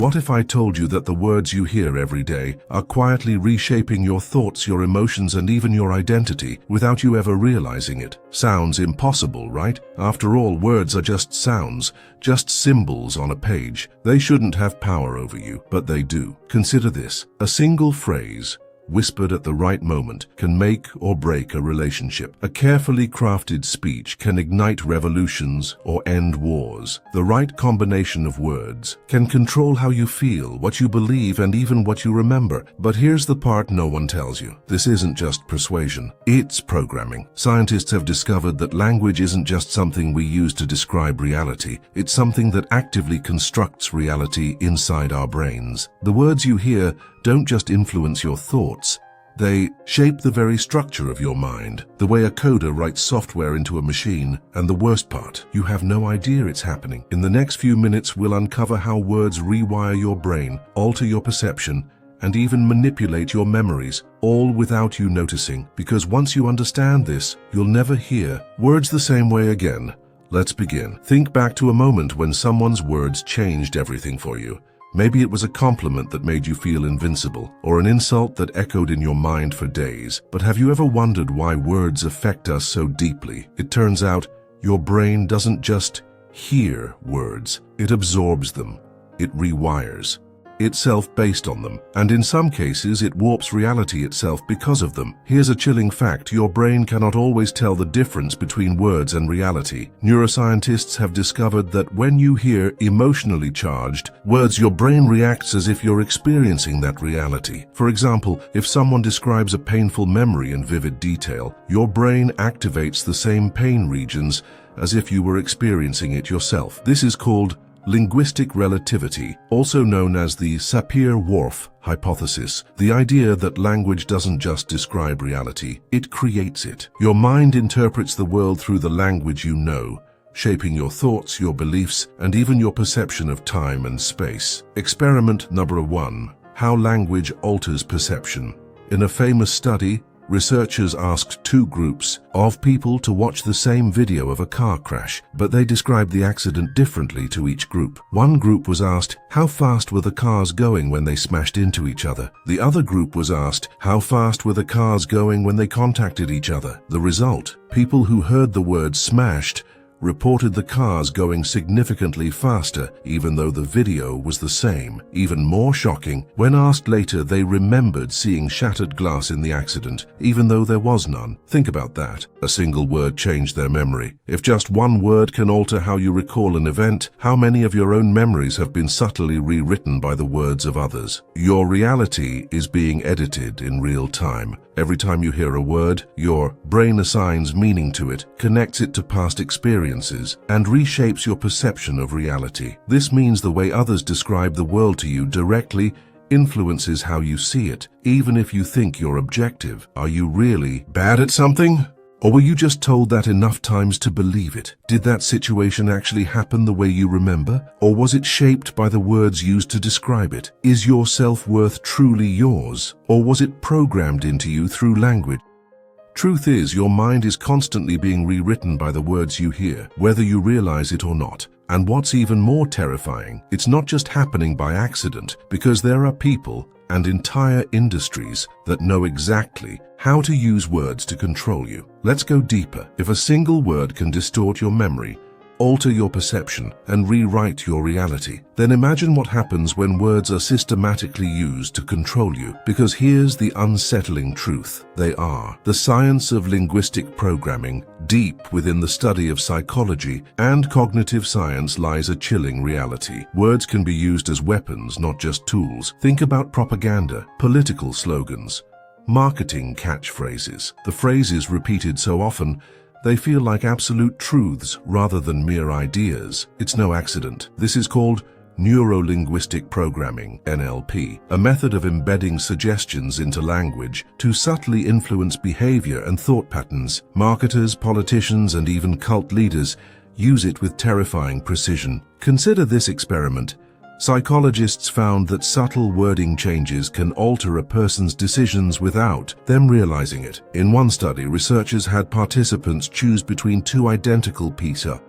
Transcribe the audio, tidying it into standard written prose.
what if I told you that the words you hear every day are quietly reshaping your thoughts, your emotions, and even your identity without you ever realizing it? Sounds impossible, right? After all, words are just sounds, just symbols on a page. They shouldn't have power over you, but they do. Consider this. A single phrase, whispered at the right moment, can make or break a relationship. A carefully crafted speech can ignite revolutions or end wars. The right combination of words can control how you feel, what you believe, and even what you remember. But here's the part no one tells you. This isn't just persuasion. It's programming. Scientists have discovered that language isn't just something we use to describe reality. It's something that actively constructs reality inside our brains. The words you hear don't just influence your thoughts, they shape the very structure of your mind, the way a coder writes software into a machine. And the worst part, you have no idea it's happening. In the next few minutes, we'll uncover how words rewire your brain, alter your perception, and even manipulate your memories, all without you noticing. Because once you understand this, you'll never hear words the same way again. Let's begin. Think back to a moment when someone's words changed everything for you. Maybe it was a compliment that made you feel invincible, or an insult that echoed in your mind for days. But have you ever wondered why words affect us so deeply? It turns out your brain doesn't just hear words, it absorbs them. It rewires itself based on them, and in some cases it warps reality itself because of them. Here's a chilling fact: your brain cannot always tell the difference between words and reality. Neuroscientists have discovered that when you hear emotionally charged words, your brain reacts as if you're experiencing that reality. For example, if someone describes a painful memory in vivid detail, your brain activates the same pain regions as if you were experiencing it yourself. This is called linguistic relativity, also known as the Sapir-Whorf Hypothesis, the idea that language doesn't just describe reality, it creates it. Your mind interprets the world through the language you know, shaping your thoughts, your beliefs, and even your perception of time and space. Experiment number 1. How language alters perception. In a famous study, researchers asked two groups of people to watch the same video of a car crash, but they described the accident differently to each group. One group was asked, how fast were the cars going when they smashed into each other? The other group was asked, how fast were the cars going when they contacted each other? The result: people who heard the word smashed reported the cars going significantly faster, even though the video was the same. Even more shocking, when asked later, they remembered seeing shattered glass in the accident, even though there was none. Think about that. A single word changed their memory. If just one word can alter how you recall an event, how many of your own memories have been subtly rewritten by the words of others? Your reality is being edited in real time. Every time you hear a word, your brain assigns meaning to it, connects it to past experiences, and reshapes your perception of reality. This means the way others describe the world to you directly influences how you see it, even if you think you're objective. Are you really bad at something? Or were you just told that enough times to believe it? Did that situation actually happen the way you remember? Or was it shaped by the words used to describe it? Is your self-worth truly yours? Or was it programmed into you through language? Truth is, your mind is constantly being rewritten by the words you hear, whether you realize it or not. And what's even more terrifying, it's not just happening by accident, because there are people and entire industries that know exactly how to use words to control you. Let's go deeper. If a single word can distort your memory, alter your perception, and rewrite your reality, then imagine what happens when words are systematically used to control you. Because here's the unsettling truth: they are. The science of linguistic programming, deep within the study of psychology and cognitive science, lies a chilling reality. Words can be used as weapons, not just tools. Think about propaganda, political slogans, marketing catchphrases. The phrases repeated so often, they feel like absolute truths rather than mere ideas. It's no accident. This is called Neuro-linguistic programming, NLP, a method of embedding suggestions into language to subtly influence behavior and thought patterns. Marketers, politicians, and even cult leaders use it with terrifying precision. Consider this experiment. Psychologists found that subtle wording changes can alter a person's decisions without them realizing it. In one study, researchers had participants choose between two identical pieces